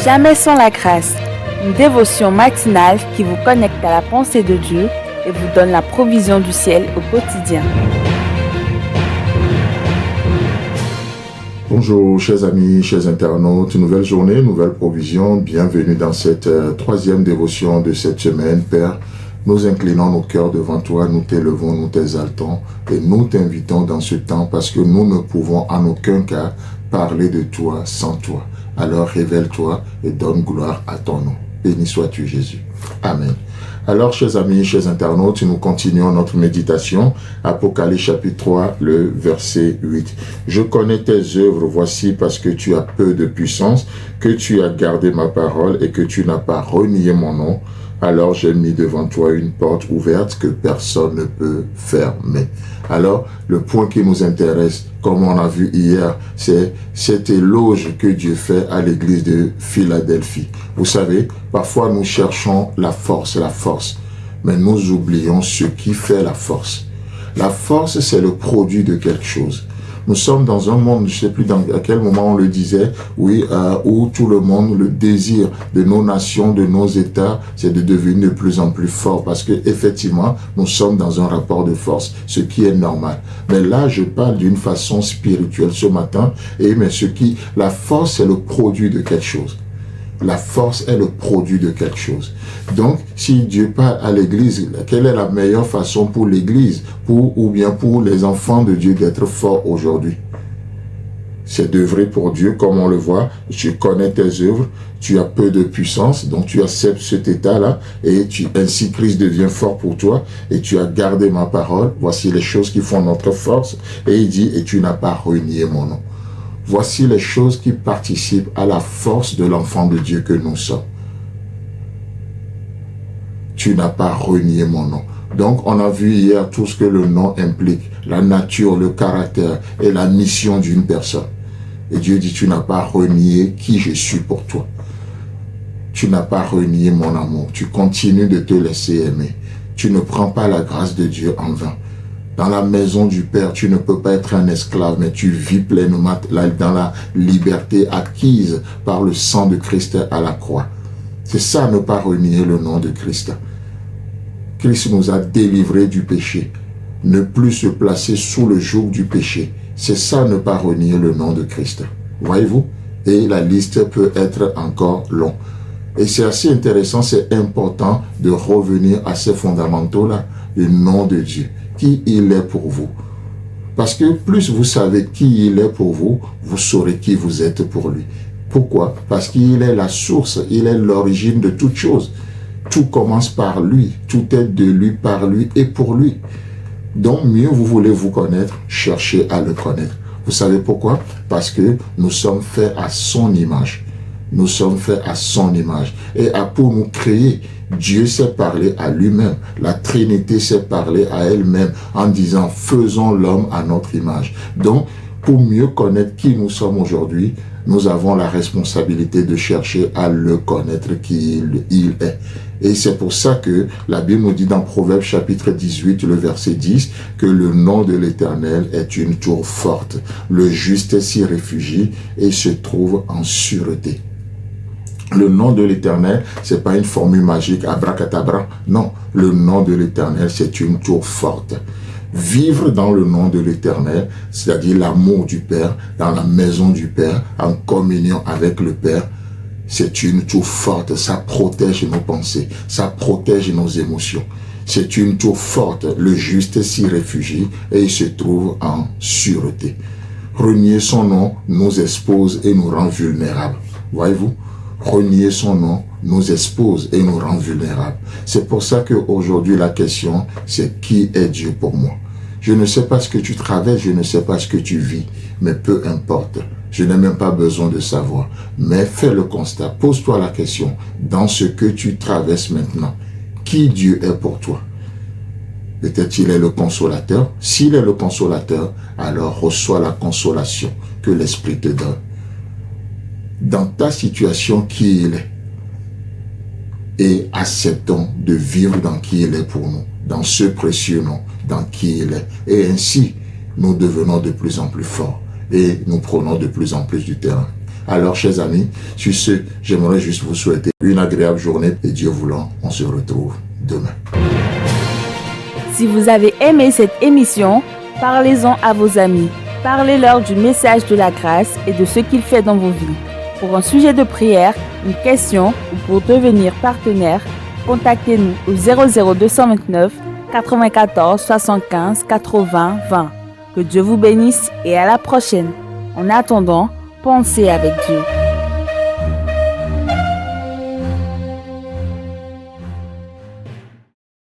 Jamais sans la grâce, une dévotion matinale qui vous connecte à la pensée de Dieu et vous donne la provision du ciel au quotidien. Bonjour chers amis, chers internautes, nouvelle journée, nouvelle provision, bienvenue dans cette troisième dévotion de cette semaine. Père, nous inclinons nos cœurs devant toi, nous t'élevons, nous t'exaltons et nous t'invitons dans ce temps parce que nous ne pouvons en aucun cas parler de toi sans toi. Alors révèle-toi et donne gloire à ton nom. Béni sois-tu Jésus. Amen. Alors, chers amis, chers internautes, nous continuons notre méditation. Apocalypse chapitre 3, le verset 8. Je connais tes œuvres, voici parce que tu as peu de puissance, que tu as gardé ma parole et que tu n'as pas renié mon nom. Alors j'ai mis devant toi une porte ouverte que personne ne peut fermer. Alors, le point qui nous intéresse, comme on a vu hier, c'est cet éloge que Dieu fait à l'église de Philadelphie. Vous savez, parfois nous cherchons la force, mais nous oublions ce qui fait la force. La force, c'est le produit de quelque chose. Nous sommes dans un monde, je ne sais plus à quel moment on le disait, où tout le monde, le désir de nos nations, de nos États, c'est de devenir de plus en plus fort parce que effectivement, nous sommes dans un rapport de force, ce qui est normal. Mais là, je parle d'une façon spirituelle ce matin, la force, c'est le produit de quelque chose. La force est le produit de quelque chose. Donc, si Dieu parle à l'église, quelle est la meilleure façon pour l'église, ou bien pour les enfants de Dieu d'être forts aujourd'hui? C'est d'œuvrer pour Dieu, comme on le voit. Tu connais tes œuvres, tu as peu de puissance, donc tu acceptes cet état-là, et ainsi Christ devient fort pour toi, et tu as gardé ma parole. Voici les choses qui font notre force. Et il dit, et tu n'as pas renié mon nom. Voici les choses qui participent à la force de l'enfant de Dieu que nous sommes. Tu n'as pas renié mon nom. Donc, on a vu hier tout ce que le nom implique, la nature, le caractère et la mission d'une personne. Et Dieu dit, tu n'as pas renié qui je suis pour toi. Tu n'as pas renié mon amour. Tu continues de te laisser aimer. Tu ne prends pas la grâce de Dieu en vain. Dans la maison du Père, tu ne peux pas être un esclave, mais tu vis pleinement dans la liberté acquise par le sang de Christ à la croix. C'est ça, ne pas renier le nom de Christ. Christ nous a délivrés du péché. Ne plus se placer sous le joug du péché. C'est ça, ne pas renier le nom de Christ. Voyez-vous? Et la liste peut être encore longue. Et c'est assez intéressant, c'est important de revenir à ces fondamentaux-là, le nom de Dieu. Qui il est pour vous. Parce que plus vous savez qui il est pour vous, vous saurez qui vous êtes pour lui. Pourquoi? Parce qu'il est la source, il est l'origine de toute chose. Tout commence par lui, tout est de lui, par lui et pour lui. Donc mieux vous voulez vous connaître, cherchez à le connaître. Vous savez pourquoi? Parce que nous sommes faits à son image. Nous sommes faits à son image. Et pour nous créer, Dieu s'est parlé à lui-même. La Trinité s'est parlé à elle-même en disant, faisons l'homme à notre image. Donc, pour mieux connaître qui nous sommes aujourd'hui, nous avons la responsabilité de chercher à le connaître qui il est. Et c'est pour ça que la Bible nous dit dans Proverbes chapitre 18, le verset 10, que le nom de l'Éternel est une tour forte. Le juste s'y réfugie et se trouve en sûreté. Le nom de l'Éternel, c'est pas une formule magique, abracadabra. Non, le nom de l'Éternel, c'est une tour forte. Vivre dans le nom de l'Éternel, c'est-à-dire l'amour du Père, dans la maison du Père, en communion avec le Père, c'est une tour forte. Ça protège nos pensées, ça protège nos émotions. C'est une tour forte. Le juste s'y réfugie et il se trouve en sûreté. Renier son nom nous expose et nous rend vulnérables. Voyez-vous? Renier son nom nous expose et nous rend vulnérables. C'est pour ça qu'aujourd'hui la question, c'est qui est Dieu pour moi? Je ne sais pas ce que tu traverses, je ne sais pas ce que tu vis, mais peu importe. Je n'ai même pas besoin de savoir. Mais fais le constat, pose-toi la question, dans ce que tu traverses maintenant, qui Dieu est pour toi? Peut-être il est le consolateur. S'il est le consolateur, alors reçois la consolation que l'Esprit te donne. Dans ta situation, qui il est. Et acceptons de vivre dans qui il est pour nous, dans ce précieux nom, dans qui il est. Et ainsi, nous devenons de plus en plus forts et nous prenons de plus en plus du terrain. Alors, chers amis, sur ce, j'aimerais juste vous souhaiter une agréable journée et Dieu voulant, on se retrouve demain. Si vous avez aimé cette émission, parlez-en à vos amis. Parlez-leur du message de la grâce et de ce qu'il fait dans vos vies. Pour un sujet de prière, une question ou pour devenir partenaire, contactez-nous au 00229 94 75 80 20. Que Dieu vous bénisse et à la prochaine. En attendant, pensez avec Dieu.